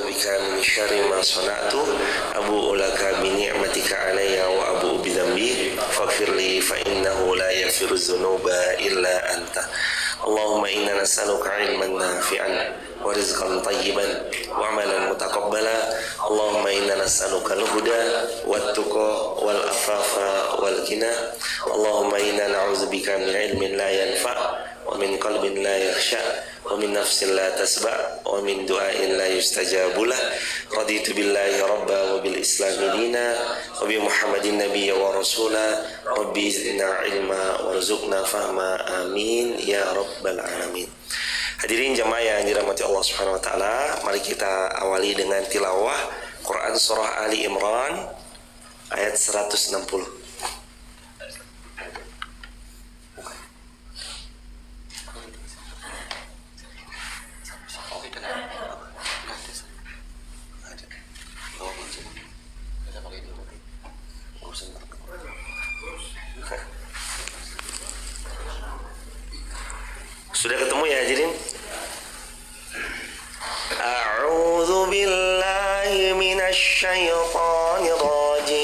bika min syarri ma sana'tu abu'u laka bi ni'matika alayya wa abu'u bi dhanbi faghfirli fa innahu la yaghfiru dzunuba illa anta. Allahumma inna nas'aluka 'ilman nafi'an wa rizqan thayyiban wa 'amalan mutaqabbala. Allahumma inna nas'aluka al-huda wat-tuqa wal afafa wal ghina. Allahumma inna na'udzubika min 'ilmin la yanfa' wa min qalbin la yakhsha wa min nafsin la tasba' wa min du'ain la yustajabu lah. Raditu billahi rabba wa bil islami dina wa bi Muhammadin nabiyya wa rasula. Rabbi zidna ilma warzuqna fahma, amin ya rabbal alamin. Hadirin jamaah yang dirahmati Allah Subhanahu wa taala, mari kita awali dengan tilawah Quran surah Ali Imran ayat 160. Sudah ketemu ya hadirin? A'udzu billahi minasy syaithanir rajim.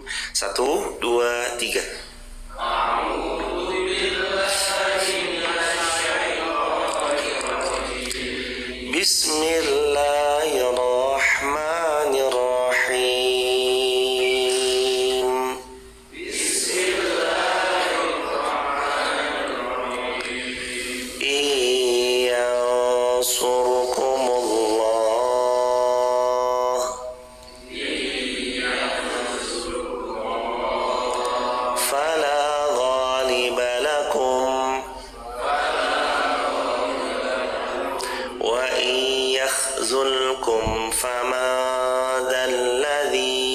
1, 2, 3. A'udzu billahi minasy syaithanir rajim. Bismillahirrahmanirrahim. يخذلكم فمن ذا الذي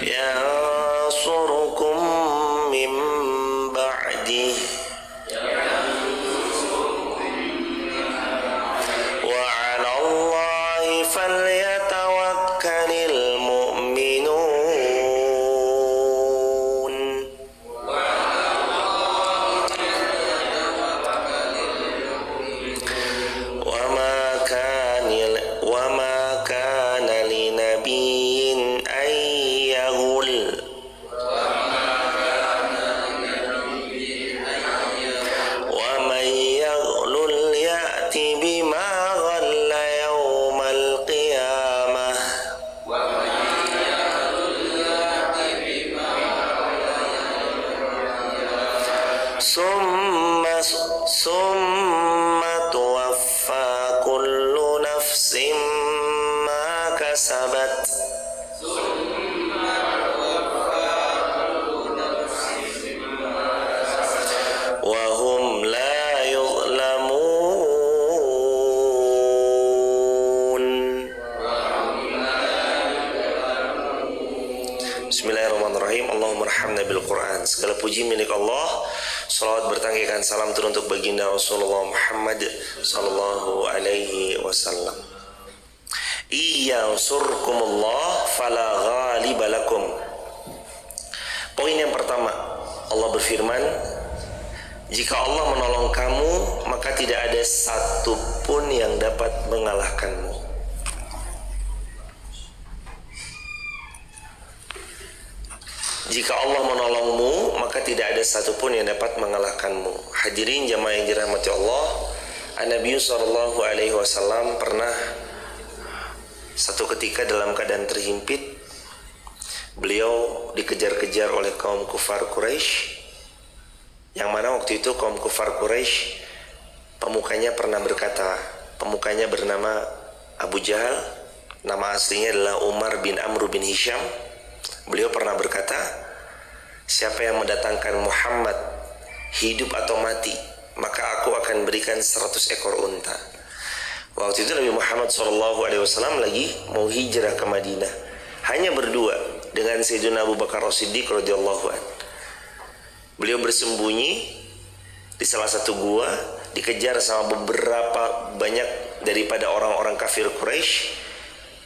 ينصركم من بعده وعلى الله فليتوكل المؤمنون. Summa tuwaffa kullu nafsin ma kasabat wa hum la yuzlamun. Bismillahirrahmanirrahim. Allahumma arhamna bil Quran. Segala puji milik Allah. Salawat bertangkikan salam turun untuk baginda Rasulullah Muhammad sallallahu alaihi wasallam. Iyansurkumullah fala ghaliba lakum. Poin yang pertama, Allah berfirman, jika Allah menolong kamu, maka tidak ada satu pun yang dapat mengalahkanmu. Jika Allah menolongmu, maka tidak ada satupun yang dapat mengalahkanmu. Hadirin jamaah yang dirahmati Allah, Nabi sallallahu alaihi wasallam pernah satu ketika dalam keadaan terhimpit, beliau dikejar-kejar oleh kaum kufar Quraisy, yang mana waktu itu kaum kufar Quraisy pemukanya pernah berkata, pemukanya bernama Abu Jahal, nama aslinya adalah Umar bin Amr bin Hisham. Beliau pernah berkata, siapa yang mendatangkan Muhammad hidup atau mati, maka aku akan berikan 100 ekor unta. Waktu itu Nabi Muhammad SAW lagi mau hijrah ke Madinah, hanya berdua dengan Sayyidina Abu Bakar As-Siddiq radhiyallahu anhu. Beliau bersembunyi di salah satu gua, dikejar sama beberapa banyak daripada orang-orang kafir Quraisy.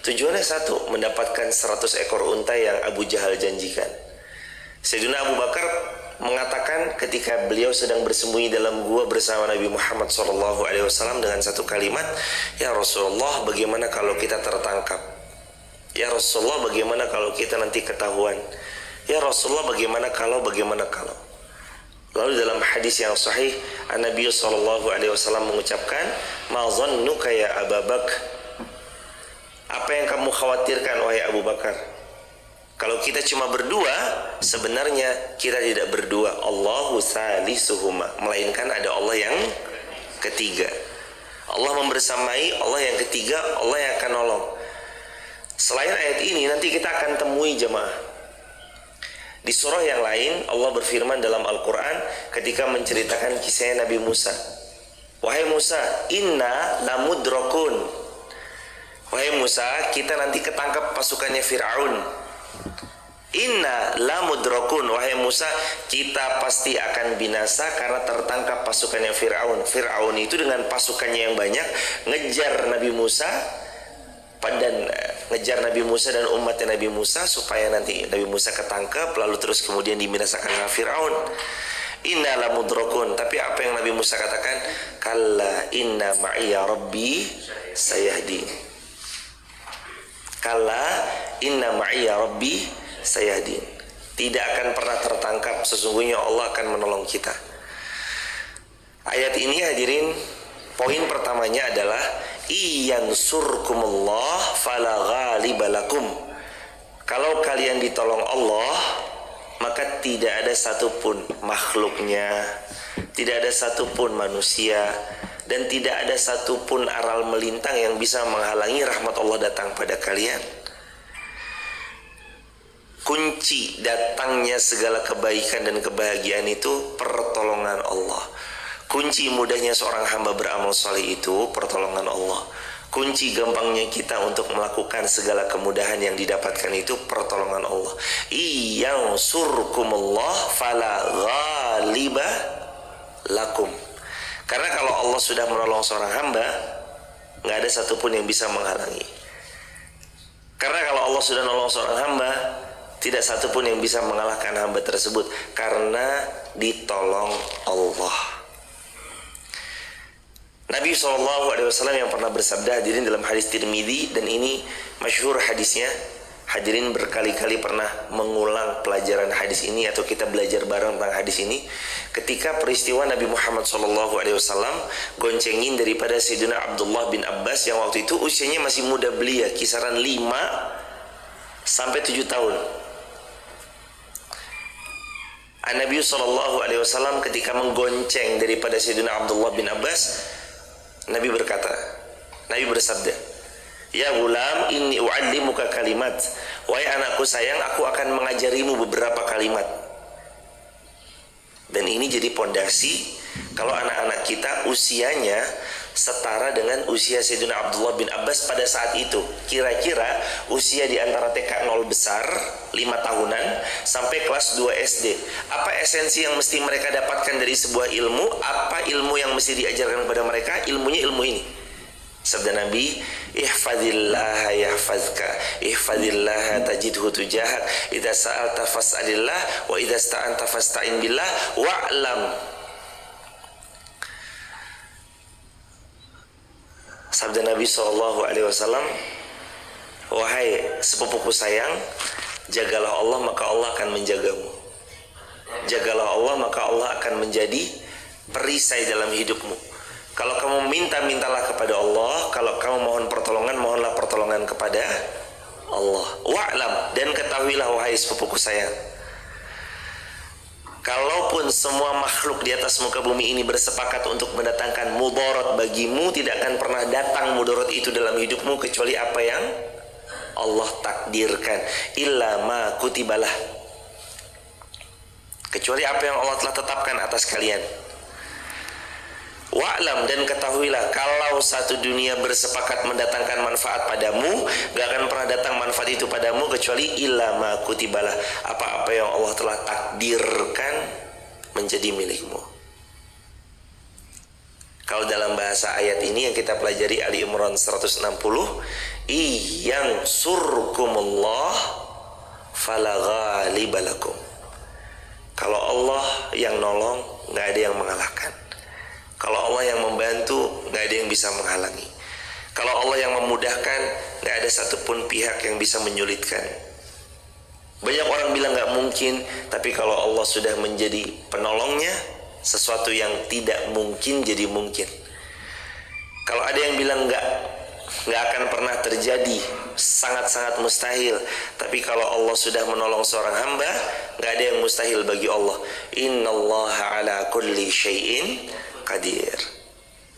Tujuannya satu, mendapatkan 100 ekor unta yang Abu Jahal janjikan. Sayyidina Abu Bakar mengatakan ketika beliau sedang bersembunyi dalam gua bersama Nabi Muhammad SAW dengan satu kalimat, "Ya Rasulullah, bagaimana kalau kita tertangkap? Ya Rasulullah, bagaimana kalau kita nanti ketahuan? Ya Rasulullah, bagaimana kalau?" Lalu dalam hadis yang sahih, Nabi SAW mengucapkan, "Ma zannuka ya Abu Bakar?" Apa yang kamu khawatirkan wahai Abu Bakar? Kalau kita cuma berdua, sebenarnya kita tidak berdua. Allahu salisuhuma, melainkan ada Allah yang ketiga. Allah membersamai, Allah yang ketiga, Allah yang akan nolong. Selain ayat ini, nanti kita akan temui jemaah. Di surah yang lain, Allah berfirman dalam Al-Quran ketika menceritakan kisah Nabi Musa. "Wahai Musa, inna lamudrakun." Wahai Musa, kita nanti ketangkap pasukannya Fir'aun. "Inna lamudrakun." Wahai Musa, kita pasti akan binasa karena tertangkap pasukannya Fir'aun. Fir'aun itu dengan pasukannya yang banyak ngejar Nabi Musa dan umatnya Nabi Musa supaya nanti Nabi Musa ketangkap lalu terus kemudian dibinasakan oleh Fir'aun. "Inna lamudrakun." Tapi apa yang Nabi Musa katakan? "Kalla inna ma'iya rabbi sayahdin." Kalla inna ma'iya rabbi sayahdin. Tidak akan pernah tertangkap, sesungguhnya Allah akan menolong kita. Ayat ini hadirin, poin pertamanya adalah iyansurkumullah fala ghaliba lakum. Kalau kalian ditolong Allah, maka tidak ada satupun makhluknya, tidak ada satupun manusia, dan tidak ada satupun aral melintang yang bisa menghalangi rahmat Allah datang pada kalian. Kunci datangnya segala kebaikan dan kebahagiaan itu pertolongan Allah. Kunci mudahnya seorang hamba beramal saleh itu pertolongan Allah. Kunci gampangnya kita untuk melakukan segala kemudahan yang didapatkan itu pertolongan Allah. Iyansurkumullah fala ghaliba lakum. Karena kalau Allah sudah menolong seorang hamba, nggak ada satupun yang bisa menghalangi. Karena kalau Allah sudah menolong seorang hamba, tidak satupun yang bisa mengalahkan hamba tersebut karena ditolong Allah. Nabi SAW yang pernah bersabda, hadirin, dalam hadis Tirmidzi, dan ini masyhur hadisnya. Hadirin berkali-kali pernah mengulang pelajaran hadis ini atau kita belajar bareng tentang hadis ini. Ketika peristiwa Nabi Muhammad SAW goncengin daripada Sayyidina Abdullah bin Abbas yang waktu itu usianya masih muda belia, kisaran 5 sampai 7 tahun. Nabi SAW ketika menggonceng daripada Sayyidina Abdullah bin Abbas, Nabi bersabda, "Ya gulam, inni u'allimuka kalimat." Wahai anakku sayang, aku akan mengajarimu beberapa kalimat. Dan ini jadi pondasi kalau anak-anak kita usianya setara dengan usia Sayyidina Abdullah bin Abbas pada saat itu. Kira-kira usia di antara TK 0 besar 5 tahunan sampai kelas 2 SD. Apa esensi yang mesti mereka dapatkan dari sebuah ilmu? Apa ilmu yang mesti diajarkan kepada mereka? Ilmunya ilmu ini. Sabda Nabi, ihfadillaha yahfazka, ihfadillaha tajidhu tujahak, idza sa'alta fas'alillah, wa idza sta'anta fasta'in billah, wa'lam. Sabda Nabi SAW, wahai sepupuku sayang, jagalah Allah maka Allah akan menjagamu. Jagalah Allah maka Allah akan menjadi perisai dalam hidupmu. Kalau kamu minta, mintalah kepada Allah. Kalau kamu mohon pertolongan, mohonlah pertolongan kepada Allah. Wa'lam, dan ketahuilah wahai sepupuku sayang, kalaupun semua makhluk di atas muka bumi ini bersepakat untuk mendatangkan mudarat bagimu, tidak akan pernah datang mudarat itu dalam hidupmu kecuali apa yang Allah takdirkan. Illa ma kutibalah, kecuali apa yang Allah telah tetapkan atas kalian. Wa'lam, dan ketahuilah, kalau satu dunia bersepakat mendatangkan manfaat padamu, gak akan pernah datang manfaat itu padamu kecuali illa ma kutibalah, apa-apa yang Allah telah takdirkan menjadi milikmu. Kalau dalam bahasa ayat ini yang kita pelajari Ali Imran 160, iyansurkumullah fala ghaliba lakum. Kalau Allah yang nolong, nggak ada yang mengalahkan. Kalau Allah yang membantu, nggak ada yang bisa menghalangi. Kalau Allah yang memudahkan, nggak ada satupun pihak yang bisa menyulitkan. Banyak orang bilang nggak mungkin, tapi kalau Allah sudah menjadi penolongnya, sesuatu yang tidak mungkin jadi mungkin. Kalau ada yang bilang nggak akan pernah terjadi, sangat-sangat mustahil. Tapi kalau Allah sudah menolong seorang hamba, nggak ada yang mustahil bagi Allah. Innallaha ala kulli syai'in qadir.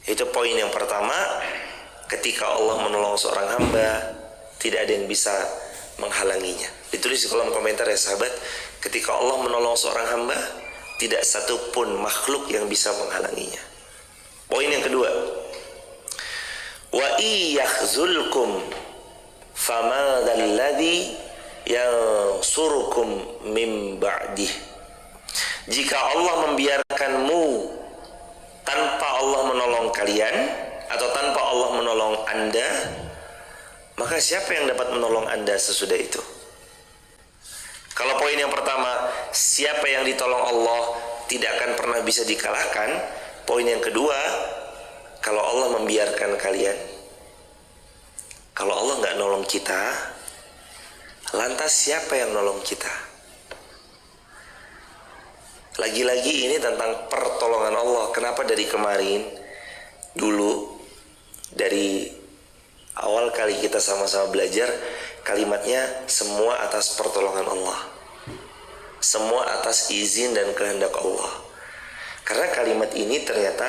Itu poin yang pertama. Ketika Allah menolong seorang hamba, tidak ada yang bisa menghalanginya. Ditulis di kolom komentar ya sahabat, ketika Allah menolong seorang hamba, tidak satupun makhluk yang bisa menghalanginya. Poin yang kedua, wa iyakhzulkum famadalladzi yansurukum min ba'dih. Jika Allah membiarkanmu tanpa Allah menolong kalian, atau tanpa Allah menolong Anda, maka siapa yang dapat menolong Anda sesudah itu? Kalau poin yang pertama, siapa yang ditolong Allah tidak akan pernah bisa dikalahkan. Poin yang kedua, kalau Allah membiarkan kalian, kalau Allah nggak nolong kita, lantas siapa yang nolong kita? Lagi-lagi ini tentang pertolongan Allah. Kenapa dari kemarin, dulu, dari awal kali kita sama-sama belajar, kalimatnya semua atas pertolongan Allah, semua atas izin dan kehendak Allah. Karena kalimat ini ternyata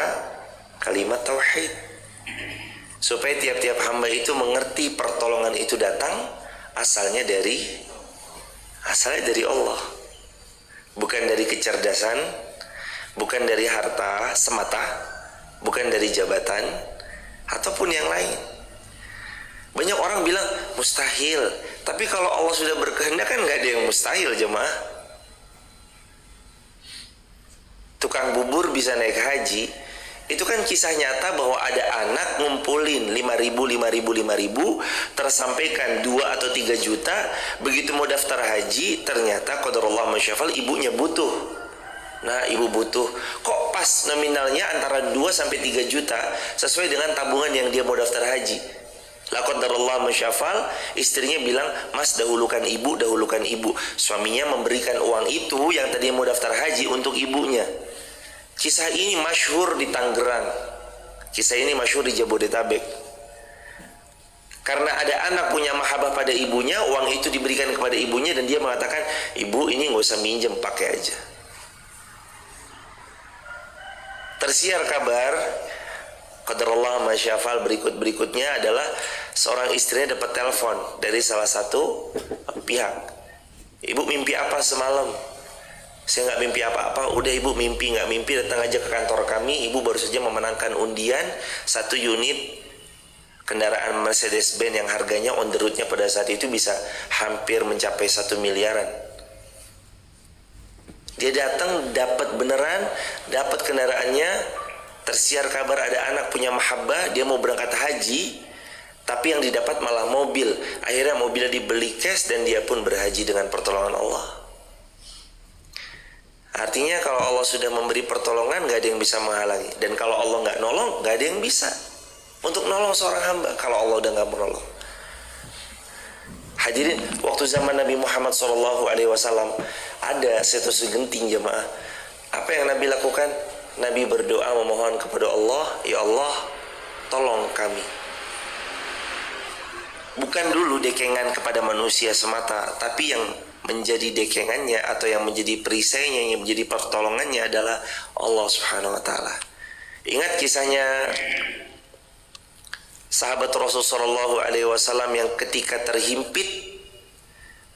kalimat tauhid, supaya tiap-tiap hamba itu mengerti pertolongan itu datang asalnya dari Allah, bukan dari kecerdasan, bukan dari harta semata, bukan dari jabatan ataupun yang lain. Banyak orang bilang mustahil, tapi kalau Allah sudah berkehendak kan nggak ada yang mustahil, jemaah. Tukang bubur bisa naik haji, itu kan kisah nyata bahwa ada anak ngumpulin 5.000 tersampaikan 2 atau 3 juta. Begitu mau daftar haji, ternyata qadarullah masyafal, ibunya butuh. Nah, ibu butuh, kok pas nominalnya antara 2 sampai 3 juta sesuai dengan tabungan yang dia mau daftar haji. La qadarullah masyafal, istrinya bilang, "Mas, dahulukan ibu." Suaminya memberikan uang itu yang tadi mau daftar haji untuk ibunya. Kisah ini masyhur di Tangerang. Kisah ini masyhur di Jabodetabek. Karena ada anak punya mahabbah pada ibunya, uang itu diberikan kepada ibunya dan dia mengatakan, "Ibu, ini nggak usah minjem, pakai aja." Tersiar kabar, qadarullah masyafal, berikutnya adalah seorang istrinya dapat telepon dari salah satu pihak. "Ibu mimpi apa semalam?" "Saya nggak mimpi apa-apa." "Udah ibu mimpi nggak mimpi, datang aja ke kantor kami. Ibu baru saja memenangkan undian 1 unit kendaraan Mercedes-Benz yang harganya on the road-nya pada saat itu bisa hampir mencapai 1 miliaran. Dia datang, dapat beneran, dapat kendaraannya. Tersiar kabar ada anak punya mahabbah, dia mau berangkat haji, tapi yang didapat malah mobil. Akhirnya mobilnya dibeli cash dan dia pun berhaji dengan pertolongan Allah. Artinya kalau Allah sudah memberi pertolongan, gak ada yang bisa menghalangi. Dan kalau Allah gak nolong, gak ada yang bisa untuk nolong seorang hamba kalau Allah udah gak menolong. Hadirin, waktu zaman Nabi Muhammad SAW ada situasi genting, jemaah. Apa yang Nabi lakukan? Nabi berdoa memohon kepada Allah, "Ya Allah, tolong kami." Bukan dulu dekengan kepada manusia semata, tapi yang menjadi dekengannya atau yang menjadi perisainya, yang menjadi pertolongannya adalah Allah Subhanahu wa taala. Ingat kisahnya sahabat Rasulullah SAW yang ketika terhimpit,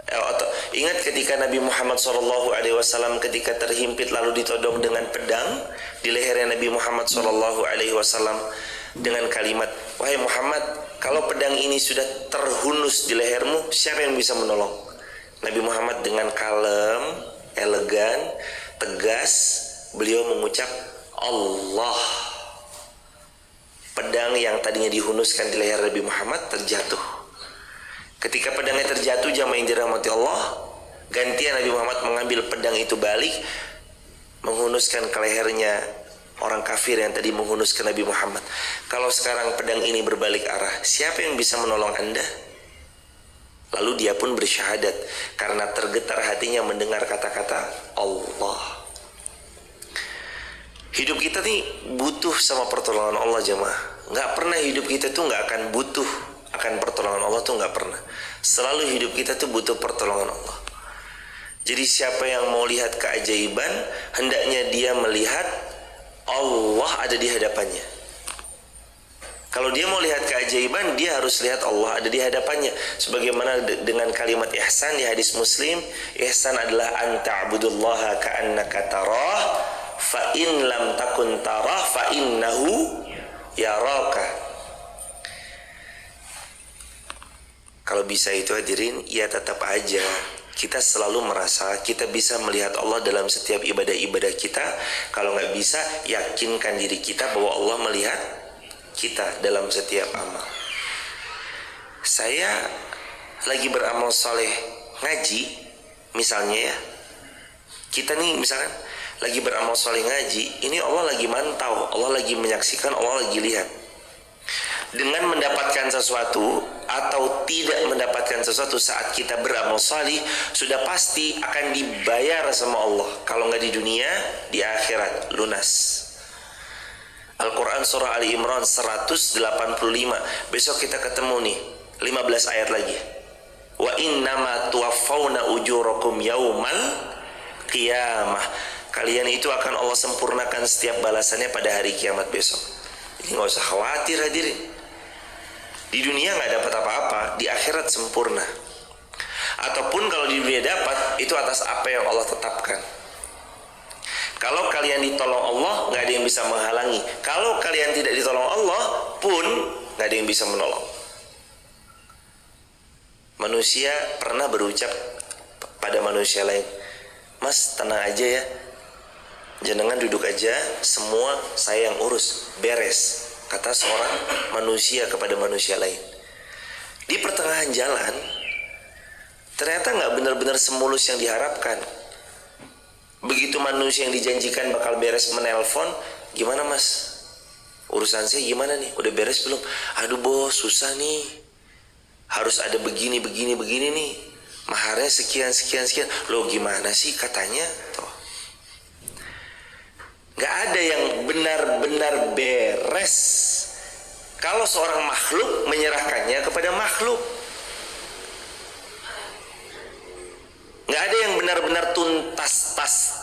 atau ingat ketika Nabi Muhammad SAW ketika terhimpit lalu ditodong dengan pedang di lehernya Nabi Muhammad SAW dengan kalimat, "Wahai Muhammad, kalau pedang ini sudah terhunus di lehermu, siapa yang bisa menolong?" Nabi Muhammad dengan kalem, elegan, tegas, beliau mengucap, "Allah." Pedang yang tadinya dihunuskan di leher Nabi Muhammad terjatuh. Ketika pedangnya terjatuh, jamaah yang dirahmati Allah, Gantian Nabi Muhammad mengambil pedang itu balik, menghunuskan ke lehernya orang kafir yang tadi menghunuskan Nabi Muhammad. Kalau sekarang pedang ini berbalik arah, siapa yang bisa menolong Anda? Lalu dia pun bersyahadat karena tergetar hatinya mendengar kata-kata Allah. Hidup kita nih butuh sama pertolongan Allah jemaah. Nggak pernah hidup kita tuh nggak akan butuh akan pertolongan Allah tuh, nggak pernah. Selalu hidup kita tuh butuh pertolongan Allah. Jadi siapa yang mau lihat keajaiban, hendaknya dia melihat Allah ada di hadapannya. Kalau dia mau lihat keajaiban, dia harus lihat Allah ada di hadapannya. Sebagaimana dengan kalimat ihsan di hadis Muslim, ihsan adalah anta'budullaha ka'annaka tarah, fa in lam takun tarah fa innahu yaraka. Kalau bisa itu hadirin, ya tetap aja kita selalu merasa kita bisa melihat Allah dalam setiap ibadah-ibadah kita. Kalau nggak bisa, yakinkan diri kita bahwa Allah melihat kita dalam setiap amal. Saya lagi beramal soleh ngaji, misalnya ya, kita nih misalkan lagi beramal soleh ngaji, ini Allah lagi mantau, Allah lagi menyaksikan, Allah lagi lihat. Dengan mendapatkan sesuatu atau tidak mendapatkan sesuatu saat kita beramal salih, sudah pasti akan dibayar sama Allah. Kalau nggak di dunia, di akhirat lunas. Al-Quran surah Ali Imran 185. Besok kita ketemu nih 15 ayat lagi. Wa innama tuwaffawna ujurakum yaumal qiyamah. Kalian itu akan Allah sempurnakan setiap balasannya pada hari kiamat besok. Ini nggak usah khawatir hadirin. Di dunia nggak dapat apa-apa, di akhirat sempurna. Ataupun kalau di dunia dapat, itu atas apa yang Allah tetapkan. Kalau kalian ditolong Allah, nggak ada yang bisa menghalangi. Kalau kalian tidak ditolong Allah pun nggak ada yang bisa menolong. Manusia pernah berucap pada manusia lain, "Mas, tenang aja ya, jenengan duduk aja, semua saya yang urus, beres," kata seorang manusia kepada manusia lain. Di pertengahan jalan, ternyata nggak benar-benar semulus yang diharapkan. Begitu manusia yang dijanjikan bakal beres menelpon, "Gimana mas? Urusan saya gimana nih? Udah beres belum?" "Aduh bos, susah nih. Harus ada begini nih. Maharnya sekian. Loh gimana sih katanya?" Tuh. Gak ada yang benar-benar beres kalau seorang makhluk menyerahkannya kepada makhluk. Gak ada yang benar-benar tuntas tas.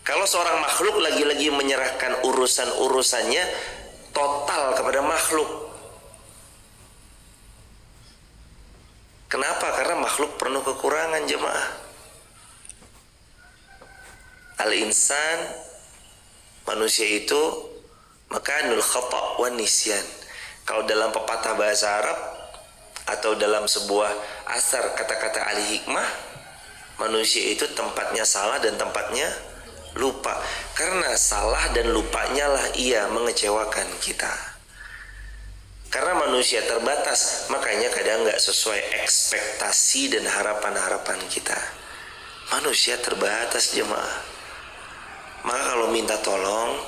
Kalau seorang makhluk lagi-lagi menyerahkan urusan-urusannya total kepada makhluk. Kenapa? Karena makhluk penuh kekurangan jemaah. Al-insan, manusia itu makanul khata' wan nisyan. Kalau dalam pepatah bahasa Arab atau dalam sebuah asar kata-kata ahli hikmah, manusia itu tempatnya salah dan tempatnya lupa. Karena salah dan lupanya lah ia mengecewakan kita. Karena manusia terbatas, makanya kadang nggak sesuai ekspektasi dan harapan-harapan kita. Manusia terbatas jemaah. Maka kalau minta tolong,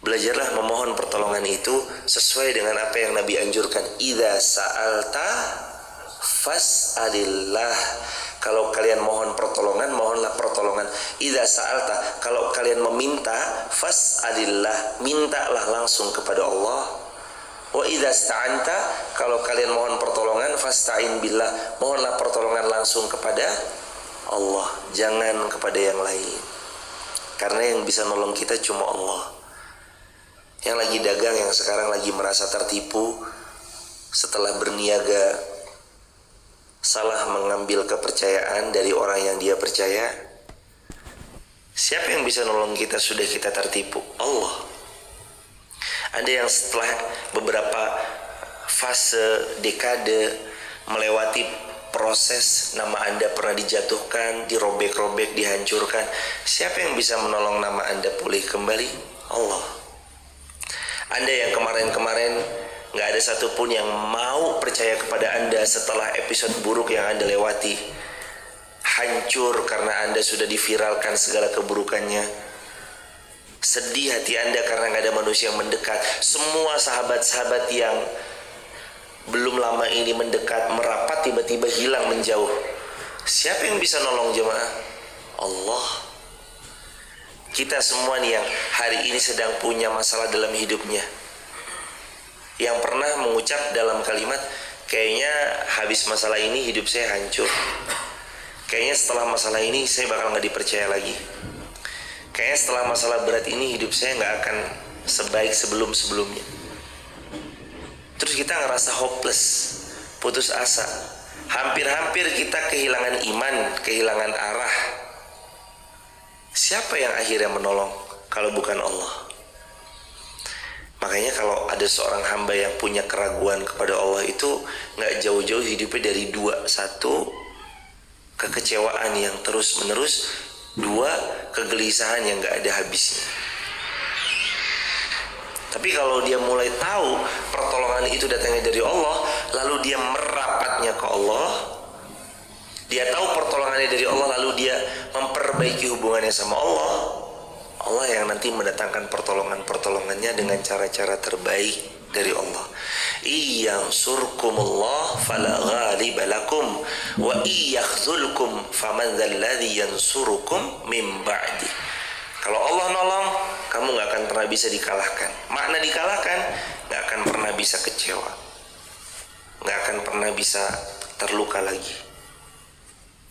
belajarlah memohon pertolongan itu sesuai dengan apa yang Nabi anjurkan. Idza sa'alta fas'alillah. Kalau kalian mohon pertolongan, mohonlah pertolongan. Idza sa'alta, kalau kalian meminta, fas'alillah, mintalah langsung kepada Allah. Wa idza sta'anta, kalau kalian mohon pertolongan, fasta'in billah, mohonlah pertolongan langsung kepada Allah, jangan kepada yang lain. Karena yang bisa nolong kita cuma Allah. Yang lagi dagang, yang sekarang lagi merasa tertipu setelah berniaga, salah mengambil kepercayaan dari orang yang dia percaya. Siapa yang bisa nolong kita sudah kita tertipu? Allah. Ada yang setelah beberapa fase dekade melewati proses, nama Anda pernah dijatuhkan, dirobek-robek, dihancurkan. Siapa yang bisa menolong nama Anda pulih kembali? Allah. Anda yang kemarin-kemarin Nggak ada satupun yang mau percaya kepada Anda setelah episode buruk yang Anda lewati. Hancur karena Anda sudah diviralkan segala keburukannya. Sedih hati Anda karena nggak ada manusia yang mendekat. Semua sahabat-sahabat yang belum lama ini mendekat, merapat, tiba-tiba hilang menjauh. Siapa yang bisa nolong jemaah? Allah. Kita semua nih yang hari ini sedang punya masalah dalam hidupnya, yang pernah mengucap dalam kalimat, kayaknya habis masalah ini hidup saya hancur. Kayaknya setelah masalah ini saya bakal gak dipercaya lagi. Kayaknya setelah masalah berat ini hidup saya gak akan sebaik sebelum-sebelumnya. Terus kita ngerasa hopeless, putus asa. Hampir-hampir kita kehilangan iman, kehilangan arah. Siapa yang akhirnya menolong kalau bukan Allah? Makanya kalau ada seorang hamba yang punya keraguan kepada Allah itu gak jauh-jauh hidupnya dari dua. Satu, kekecewaan yang terus menerus. Dua, kegelisahan yang gak ada habisnya. Tapi kalau dia mulai tahu pertolongan itu datangnya dari Allah, lalu dia merapatnya ke Allah, dia tahu pertolongannya dari Allah, lalu dia memperbaiki hubungannya sama Allah, Allah yang nanti mendatangkan pertolongannya dengan cara-cara terbaik dari Allah. Iyansurkumullah fala ghaliba lakum wa iyakhzulkum faman dzalladzi yansurukum min ba'di. Kalau Allah nolong, kamu gak akan pernah bisa dikalahkan. Makna dikalahkan, gak akan pernah bisa kecewa, gak akan pernah bisa terluka lagi.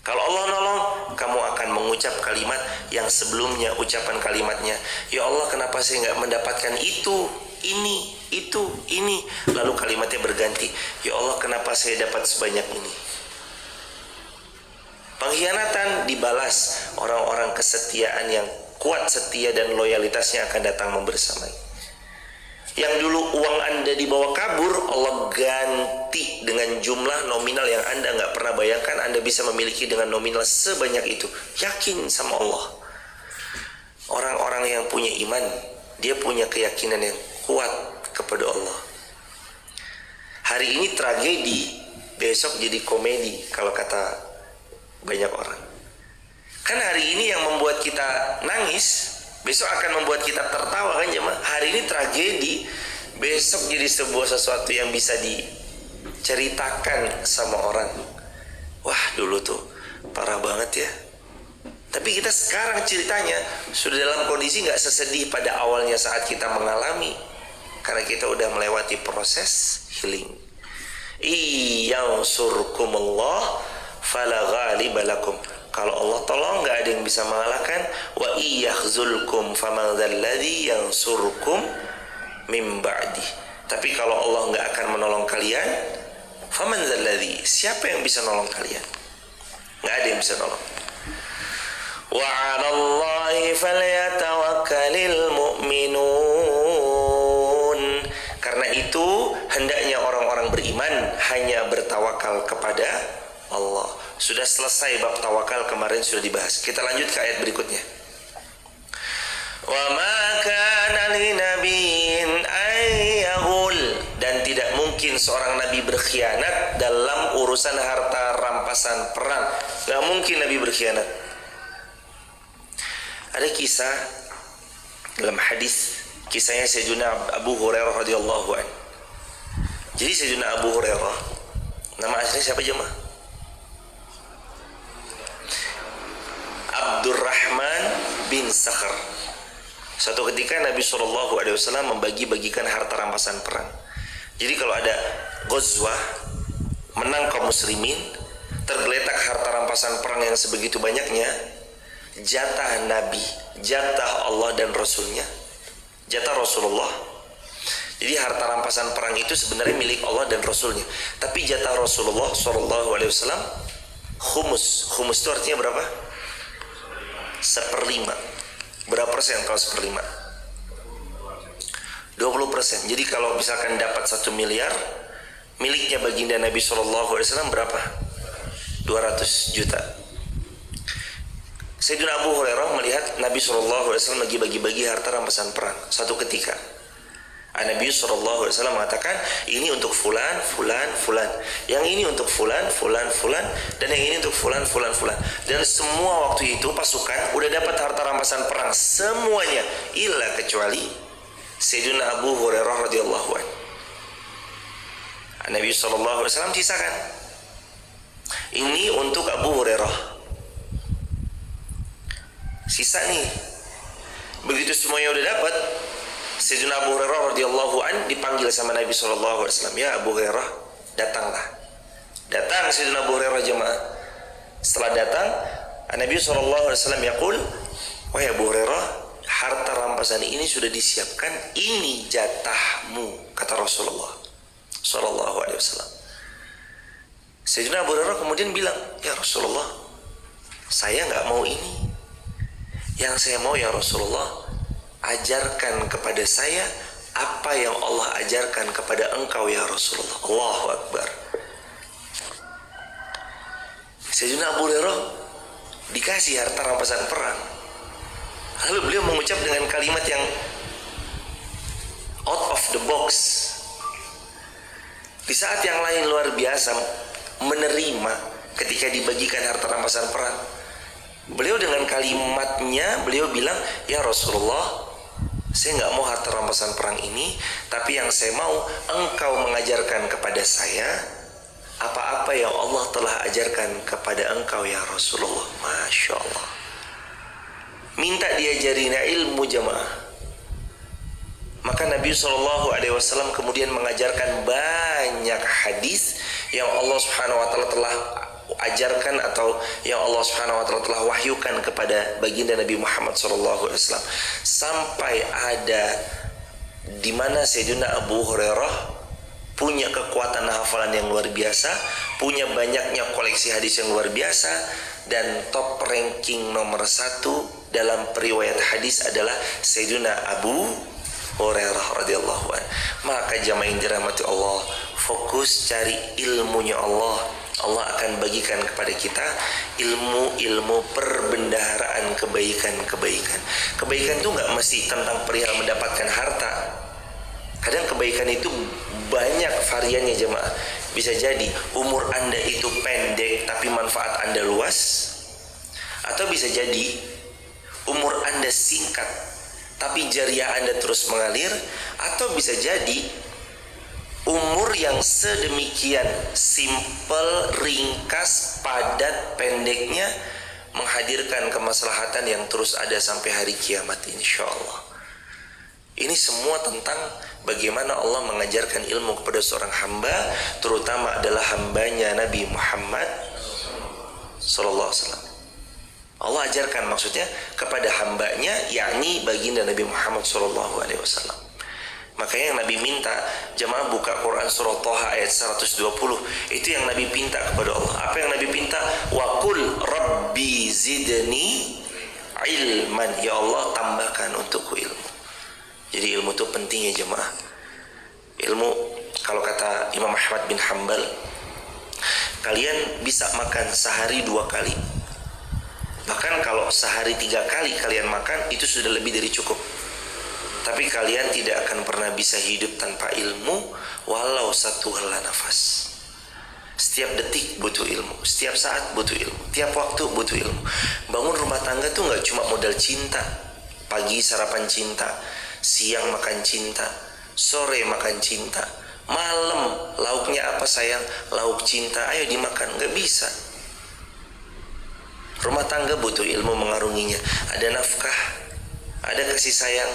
Kalau Allah nolong, kamu akan mengucap kalimat yang sebelumnya ucapan kalimatnya, ya Allah kenapa saya gak mendapatkan itu, ini, itu, ini. Lalu kalimatnya berganti, ya Allah kenapa saya dapat sebanyak ini. Pengkhianatan dibalas, orang-orang kesetiaan yang kuat setia dan loyalitasnya akan datang membersamai. Yang dulu uang Anda dibawa kabur, Allah ganti dengan jumlah nominal yang Anda nggak pernah bayangkan. Anda bisa memiliki dengan nominal sebanyak itu. Yakin sama Allah. Orang-orang yang punya iman, dia punya keyakinan yang kuat kepada Allah. Hari ini tragedi, besok jadi komedi kalau kata banyak orang. Kan hari ini yang membuat kita nangis, besok akan membuat kita tertawa kan jemaah. Hari ini tragedi, besok jadi sebuah sesuatu yang bisa diceritakan sama orang. Wah dulu tuh parah banget ya. Tapi kita sekarang ceritanya sudah dalam kondisi gak sesedih pada awalnya saat kita mengalami, karena kita udah melewati proses healing. Iyansurkumullah fala ghaliba lakum. Kalau Allah tolong gak ada yang bisa mengalahkan. Wa iyakhzulkum faman dzalladzi yansurukum min ba'di. Tapi kalau Allah gak akan menolong kalian, faman dzalladzi, siapa yang bisa nolong kalian? Gak ada yang bisa nolong. Wa 'alallahi falyatawakkalul mu'minun. Karena itu hendaknya orang-orang beriman hanya bertawakal kepada Allah. Sudah selesai bab tawakal kemarin sudah dibahas. Kita lanjut ke ayat berikutnya. Wa ma kana linabiyyin ayyahul, dan tidak mungkin seorang nabi berkhianat dalam urusan harta rampasan perang. Gak mungkin nabi berkhianat. Ada kisah dalam hadis, kisahnya Sayyidina Abu Hurairah radhiyallahu anhu. Jadi Sayyidina Abu Hurairah, nama aslinya siapa jemaah? Abdurrahman bin Sakhar. Suatu ketika Nabi SAW membagi-bagikan harta rampasan perang. Jadi kalau ada ghazwah, menang kaum muslimin, tergeletak harta rampasan perang yang sebegitu banyaknya, jatah Nabi, jatah Allah dan Rasulnya, jatah Rasulullah. Jadi harta rampasan perang itu sebenarnya milik Allah dan Rasulnya. Tapi jatah Rasulullah SAW khumus. Khumus itu artinya berapa? 1/5. Berapa persen kalau 1/5? 20%. Jadi kalau misalkan dapat 1 miliar, miliknya baginda Nabi SAW berapa? 200 juta. Sayyidina Abu Hurairah melihat Nabi SAW lagi bagi-bagi harta rampasan perang. Satu ketika Nabi SAW mengatakan ini untuk fulan, fulan, fulan, yang ini untuk fulan, fulan, fulan, dan yang ini untuk fulan, fulan, fulan. Dan semua waktu itu pasukan udah dapat harta rampasan perang semuanya, illa kecuali Sayyidina Abu Hurairah radhiyallahu anhu. Nabi SAW sisakan, ini untuk Abu Hurairah, sisa nih. Begitu semuanya udah dapat, Sayyidina Abu Hurairah radhiyallahu an dipanggil sama Nabi SAW. Ya Abu Hurairah, datanglah. Datang Sayyidina Abu Hurairah jemaah. Setelah datang, Nabi SAW yaqul, wahai Abu Hurairah, harta rampasan ini sudah disiapkan, ini jatahmu, kata Rasulullah SAW. Sayyidina Abu Hurairah kemudian bilang, ya Rasulullah, saya nggak mau ini. Yang saya mau ya Rasulullah, ajarkan kepada saya apa yang Allah ajarkan kepada engkau ya Rasulullah. Allahu Akbar. Sayyidina Abu Hurairah dikasih harta rampasan perang. Lalu beliau mengucap dengan kalimat yang out of the box. Di saat yang lain luar biasa menerima ketika dibagikan harta rampasan perang, beliau dengan kalimatnya beliau bilang, ya Rasulullah, saya nggak mau harta rampasan perang ini, tapi yang saya mau engkau mengajarkan kepada saya apa-apa yang Allah telah ajarkan kepada engkau ya Rasulullah. Masya Allah. Minta diajarin ilmu jemaah. Maka Nabi SAW kemudian mengajarkan banyak hadis yang Allah Subhanahu Wa Taala telah ajarkan atau yang Allah Subhanahu Wa Taala telah wahyukan kepada baginda Nabi Muhammad SAW, sampai ada di mana Sayyidina Abu Hurairah punya kekuatan hafalan yang luar biasa, punya banyaknya koleksi hadis yang luar biasa, dan top ranking nomor 1 dalam periwayat hadis adalah Sayyidina Abu Hurairah radhiyallahu anhu. Maka jamaah yang dirahmati Allah, fokus cari ilmunya Allah. Allah akan bagikan kepada kita ilmu-ilmu perbendaharaan kebaikan-kebaikan. Kebaikan itu nggak mesti tentang perihal mendapatkan harta. Kadang kebaikan itu banyak variannya jemaah. Bisa jadi umur Anda itu pendek tapi manfaat Anda luas, atau bisa jadi umur Anda singkat tapi jariah Anda terus mengalir, atau bisa jadi umur yang sedemikian simpel, ringkas, padat, pendeknya menghadirkan kemaslahatan yang terus ada sampai hari kiamat insya Allah. Ini semua tentang bagaimana Allah mengajarkan ilmu kepada seorang hamba, terutama adalah hambanya Nabi Muhammad sallallahu alaihi wasallam. Allah ajarkan maksudnya kepada hambanya, yakni baginda Nabi Muhammad sallallahu alaihi wasallam. Makanya yang Nabi minta, jemaah buka Quran surah Thaha ayat 120, itu yang Nabi pinta kepada Allah. Apa yang Nabi pinta? Wa qul rabbi zidni ilman, ya Allah tambahkan untukku ilmu. Jadi ilmu itu penting ya jemaah. Ilmu, kalau kata Imam Ahmad bin Hanbal, kalian bisa makan sehari 2 kali, bahkan kalau sehari 3 kali kalian makan, itu sudah lebih dari cukup. Tapi kalian tidak akan pernah bisa hidup tanpa ilmu, walau 1 helai nafas. Setiap detik butuh ilmu, setiap saat butuh ilmu, tiap waktu butuh ilmu. Bangun rumah tangga tuh nggak cuma modal cinta. Pagi sarapan cinta, siang makan cinta, sore makan cinta, malam lauknya apa sayang? Lauk cinta, ayo dimakan. Nggak bisa. Rumah tangga butuh ilmu mengarunginya. Ada nafkah, ada kasih sayang,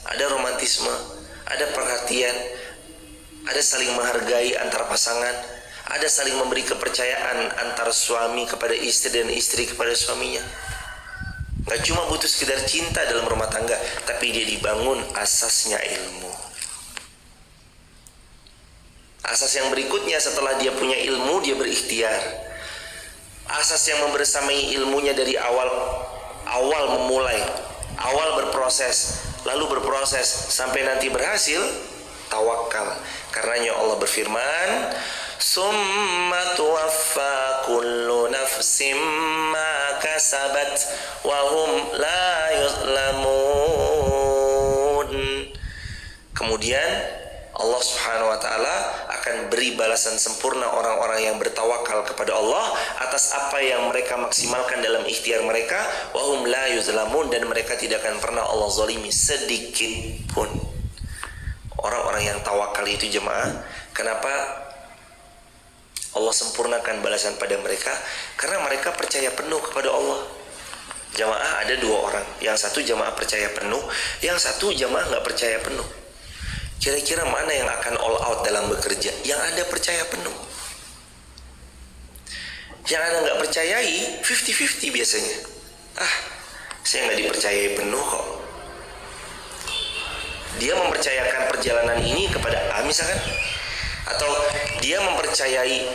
ada romantisme, ada perhatian, ada saling menghargai antar pasangan, ada saling memberi kepercayaan antar suami kepada istri dan istri kepada suaminya. Gak cuma butuh sekedar cinta dalam rumah tangga, tapi dia dibangun asasnya ilmu. Asas yang berikutnya setelah dia punya ilmu, dia berikhtiar. Asas yang membersamai ilmunya dari awal memulai, awal berproses, lalu berproses sampai nanti berhasil, tawakal. Karenanya Allah berfirman, summa tuwaffa kullu nafsim ma kasabat wa hum la yuzlamun. Kemudian Subhanahu wa taala akan beri balasan sempurna orang-orang yang bertawakal kepada Allah atas apa yang mereka maksimalkan dalam ikhtiar mereka, wa hum la yuzlamun, dan mereka tidak akan pernah Allah zalimi sedikit pun. Orang-orang yang tawakal itu jemaah, kenapa Allah sempurnakan balasan pada mereka? Karena mereka percaya penuh kepada Allah. Jamaah ada dua orang, yang satu jamaah percaya penuh, yang satu jamaah nggak percaya penuh. Kira-kira mana yang akan all out dalam bekerja? Yang Anda percaya penuh. Yang Anda nggak percayai 50-50 biasanya. Saya nggak dipercayai penuh kok. Dia mempercayakan perjalanan ini kepada A misalkan, atau dia mempercayai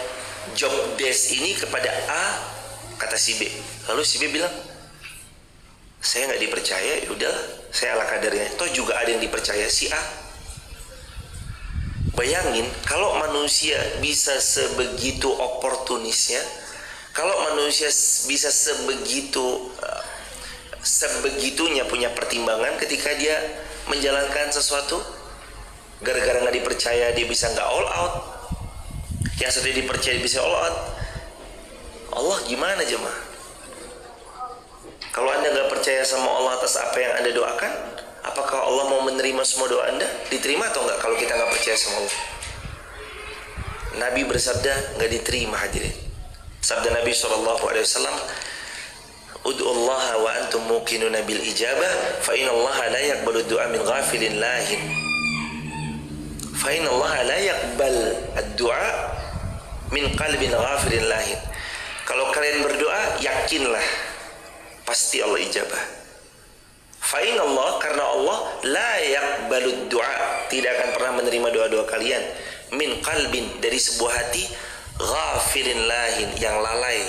job desk ini kepada A, kata si B. Lalu si B bilang, saya nggak dipercaya, yaudah saya ala kadarnya. Toh juga ada yang dipercaya si A. Bayangin kalau manusia bisa sebegitu oportunisnya, kalau manusia bisa sebegitunya punya pertimbangan ketika dia menjalankan sesuatu. Gara-gara nggak dipercaya dia bisa nggak all out, yang satu dipercaya bisa all out. Allah gimana jemaah? Kalau Anda nggak percaya sama Allah atas apa yang Anda doakan, apakah Allah mau menerima semua doa Anda? Diterima atau enggak kalau kita nggak percaya sama Allah? Nabi bersabda nggak diterima, hadirin. Sabda Nabi SAW, Ud'ullaha wa antum muqinuna bil ijabah, fa inna Allah la yaqbalu du'a min ghafilin lahin. Fa inna Allah la yaqbal ad-du'a min qalbin ghafilin lahin. Kalau kalian berdoa, yakinlah pasti Allah ijabah. Fa'in Allah, karena Allah la yaqbalud du'a, tidak akan pernah menerima doa-doa kalian, min qalbin, dari sebuah hati, ghafilin lahin, yang lalai,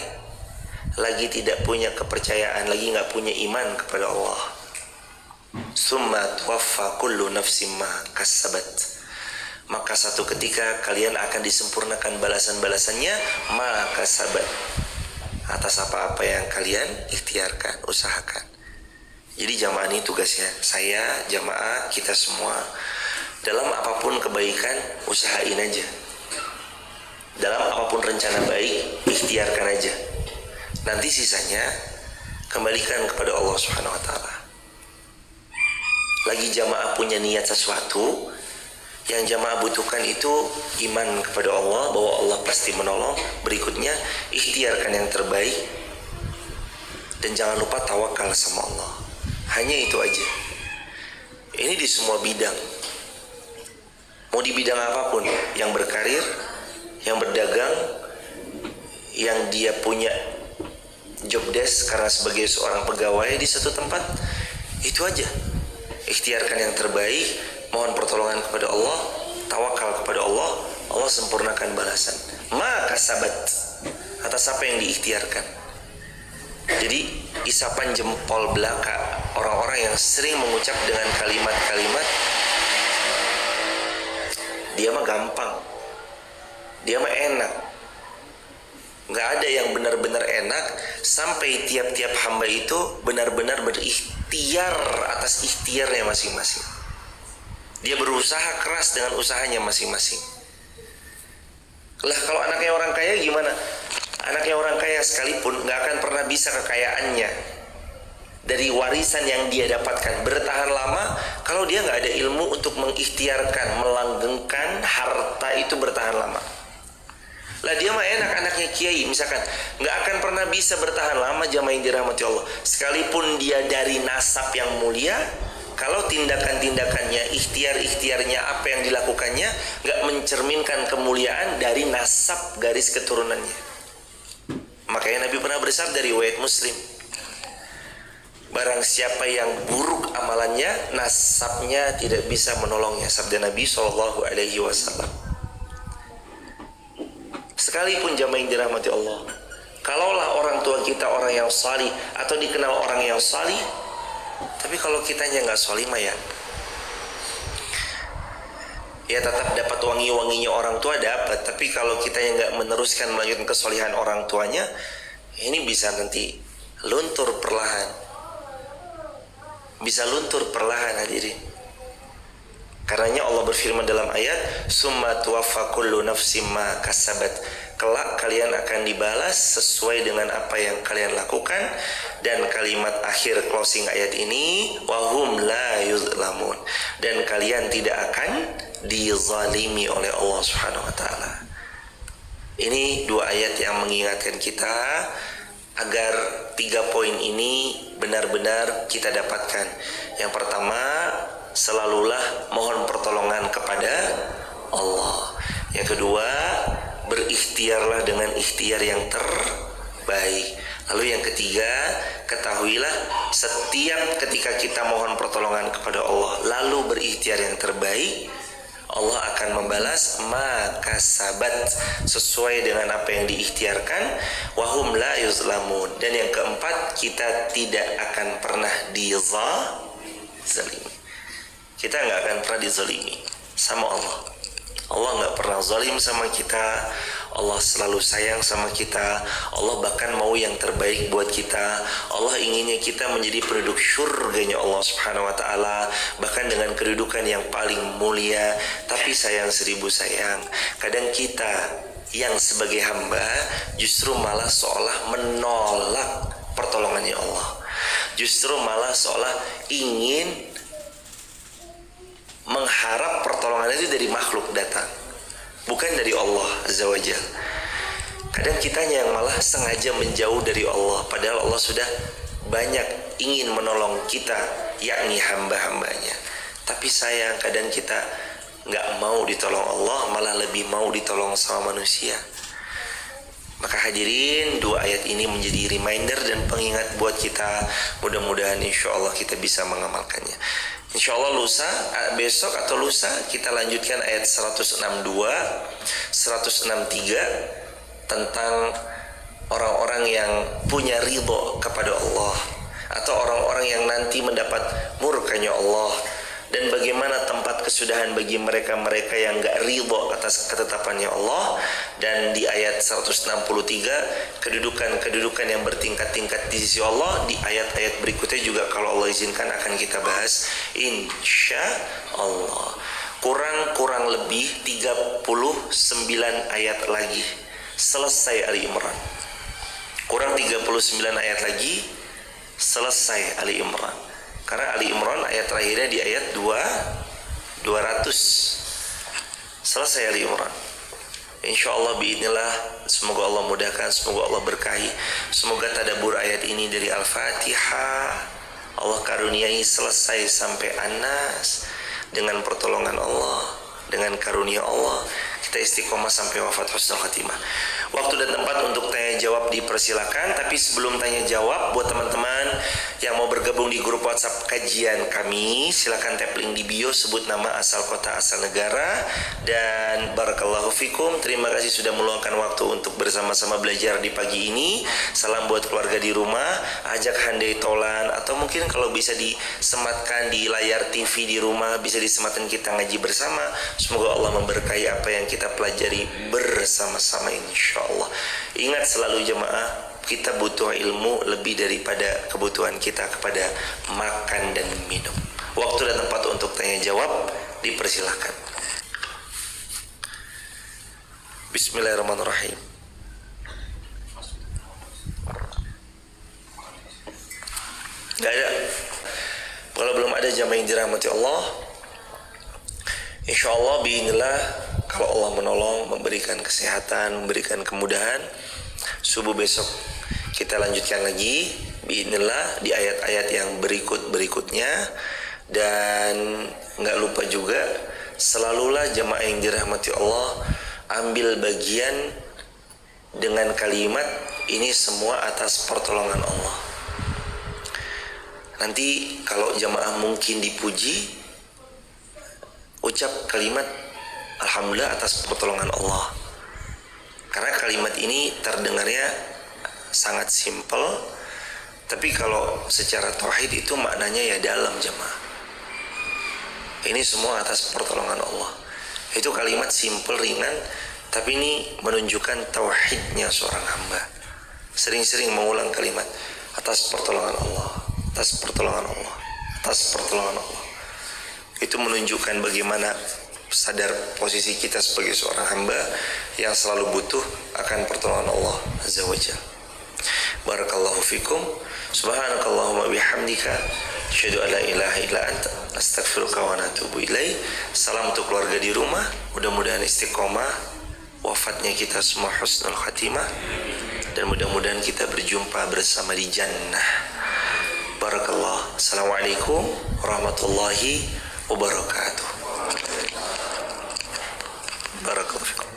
lagi tidak punya kepercayaan, lagi nggak punya iman kepada Allah. Summa tuwaffa kullu nafsin ma kasabat, maka satu ketika kalian akan disempurnakan balasan-balasannya, ma kasabat, atas apa-apa yang kalian ikhtiarkan, usahakan. Jadi jamaah ini tugasnya, saya, jamaah, kita semua, dalam apapun kebaikan, usahain aja. Dalam apapun rencana baik, ikhtiarkan aja. Nanti sisanya kembalikan kepada Allah Subhanahu wa taala. Lagi jamaah punya niat sesuatu, yang jamaah butuhkan itu iman kepada Allah, bahwa Allah pasti menolong. Berikutnya, ikhtiarkan yang terbaik, dan jangan lupa tawakal sama Allah. Hanya itu aja. Ini di semua bidang. Mau di bidang apapun, yang berkarir, yang berdagang, yang dia punya job desk karena sebagai seorang pegawai di satu tempat, itu aja. Ikhtiarkan yang terbaik, mohon pertolongan kepada Allah, tawakal kepada Allah, Allah sempurnakan balasan. Maka sabat, atas apa yang diikhtiarkan. Jadi isapan jempol belaka orang-orang yang sering mengucap dengan kalimat-kalimat, dia mah gampang, dia mah enak. Gak ada yang benar-benar enak sampai tiap-tiap hamba itu benar-benar berikhtiar atas ikhtiarnya masing-masing. Dia berusaha keras dengan usahanya masing-masing. Lah kalau anaknya orang kaya gimana? Anaknya orang kaya sekalipun gak akan pernah bisa kekayaannya dari warisan yang dia dapatkan bertahan lama kalau dia gak ada ilmu untuk mengikhtiarkan, melanggengkan harta itu bertahan lama. Lah dia mah enak, anaknya kiai misalkan, gak akan pernah bisa bertahan lama jamaah yang dirahmati Allah. Sekalipun dia dari nasab yang mulia, kalau tindakan-tindakannya, ikhtiar-ikhtiarnya, apa yang dilakukannya gak mencerminkan kemuliaan dari nasab garis keturunannya. Makanya Nabi pernah bersabda, riwayat Muslim, barang siapa yang buruk amalannya, nasabnya tidak bisa menolongnya. Sabda Nabi SAW. Sekalipun jamaah yang dirahmati Allah, kalaulah orang tua kita orang yang salih atau dikenal orang yang salih, tapi kalau kitanya nggak salih mah ya tetap dapat wangi-wanginya orang tua dapat, tapi kalau kitanya nggak meneruskan melanjutkan kesolihan orang tuanya, ini bisa nanti luntur perlahan, bisa luntur perlahan hadirin. Karenanya Allah berfirman dalam ayat, "Summa tuwaffa kullu nafsim ma kasabat." Kelak kalian akan dibalas sesuai dengan apa yang kalian lakukan. Dan kalimat akhir closing ayat ini, wahum la yuzlamun, dan kalian tidak akan dizalimi oleh Allah Subhanahu wa taala. Ini dua ayat yang mengingatkan kita agar 3 poin ini benar-benar kita dapatkan. Yang pertama, selalulah mohon pertolongan kepada Allah. Yang kedua, berikhtiarlah dengan ikhtiar yang terbaik. Lalu yang ketiga, ketahuilah setiap ketika kita mohon pertolongan kepada Allah lalu berikhtiar yang terbaik, Allah akan membalas maka sabat sesuai dengan apa yang diikhtiarkan, wahum la yuzlamun. Dan yang keempat, kita tidak akan pernah dizalimi. Kita nggak akan pernah dizalimi sama Allah. Allah nggak pernah zalim sama kita. Allah selalu sayang sama kita. Allah bahkan mau yang terbaik buat kita. Allah inginnya kita menjadi penduduk syurganya Allah Subhanahu wa taala, bahkan dengan kedudukan yang paling mulia. Tapi sayang 1000 sayang, kadang kita yang sebagai hamba justru malah seolah menolak pertolongannya Allah. Justru malah seolah ingin mengharap pertolongan itu dari makhluk datang, bukan dari Allah Azza wa Jalla. Kadang kitanya yang malah sengaja menjauh dari Allah, padahal Allah sudah banyak ingin menolong kita, yakni hamba-hambanya. Tapi sayang, kadang kita nggak mau ditolong Allah, malah lebih mau ditolong sama manusia. Maka hadirin, dua ayat ini menjadi reminder dan pengingat buat kita. Mudah-mudahan insya Allah kita bisa mengamalkannya. Insya Allah besok atau lusa kita lanjutkan ayat 162, 163 tentang orang-orang yang punya ridho kepada Allah, atau orang-orang yang nanti mendapat murkanya Allah, dan bagaimana tempat kesudahan bagi mereka-mereka yang gak ridho atas ketetapannya Allah. Dan di ayat 163 kedudukan-kedudukan yang bertingkat-tingkat di sisi Allah. Di ayat-ayat berikutnya juga kalau Allah izinkan akan kita bahas insya Allah. Kurang lebih 39 ayat lagi selesai Ali Imran. Kurang 39 ayat lagi selesai Ali Imran. Karena Ali Imran ayat terakhirnya di ayat 200. Selesai Ali Imran. Insya Allah biidznillah, semoga Allah mudahkan, semoga Allah berkahi. Semoga tadabbur ayat ini dari Al-Fatihah Allah karuniai selesai sampai An-Nas dengan pertolongan Allah, dengan karunia Allah. Kita istiqomah sampai wafat husnul khatimah. Waktu dan tempat untuk tanya jawab dipersilakan. Tapi sebelum tanya jawab, buat teman-teman yang mau bergabung di grup WhatsApp kajian kami, silakan tap link di bio, sebut nama, asal kota, asal negara. Dan barakallahu fikum, terima kasih sudah meluangkan waktu untuk bersama-sama belajar di pagi ini. Salam buat keluarga di rumah, ajak handai tolan, atau mungkin kalau bisa disematkan di layar TV di rumah, bisa disematkan kita ngaji bersama. Semoga Allah memberkahi apa yang kita pelajari bersama-sama insya Allah. Ingat selalu jemaah, kita butuh ilmu lebih daripada kebutuhan kita kepada makan dan minum. Waktu dan tempat untuk tanya jawab dipersilahkan. Bismillahirrahmanirrahim. Gak ada. Kalau belum ada jamaah yang dirahmati Allah, insya Allah biinilah, kalau Allah menolong, memberikan kesehatan, memberikan kemudahan, subuh besok kita lanjutkan lagi biidznillah di ayat-ayat yang berikutnya. Dan nggak lupa juga, selalulah jemaah yang dirahmati Allah ambil bagian dengan kalimat ini semua atas pertolongan Allah. Nanti kalau jemaah mungkin dipuji, ucap kalimat alhamdulillah atas pertolongan Allah. Karena kalimat ini terdengarnya sangat simpel, tapi kalau secara tauhid itu maknanya ya dalam jemaah. Ini semua atas pertolongan Allah. Itu kalimat simpel, ringan, tapi ini menunjukkan tauhidnya seorang hamba. Sering-sering mengulang kalimat atas pertolongan Allah, atas pertolongan Allah, atas pertolongan Allah. Itu menunjukkan bagaimana sadar posisi kita sebagai seorang hamba yang selalu butuh akan pertolongan Allah Azza wa Jalla. Barakallahu fikum. Subhanakallahumma bihamdika asyhadu an la ilaha illa anta astaghfiruka wa atubu ilaik. Salam untuk keluarga di rumah, mudah-mudahan istiqomah, wafatnya kita semua husnul khatimah, dan mudah-mudahan kita berjumpa bersama di jannah. Barakallah. Assalamualaikum warahmatullahi wabarakatuh. Barakallahu fikum.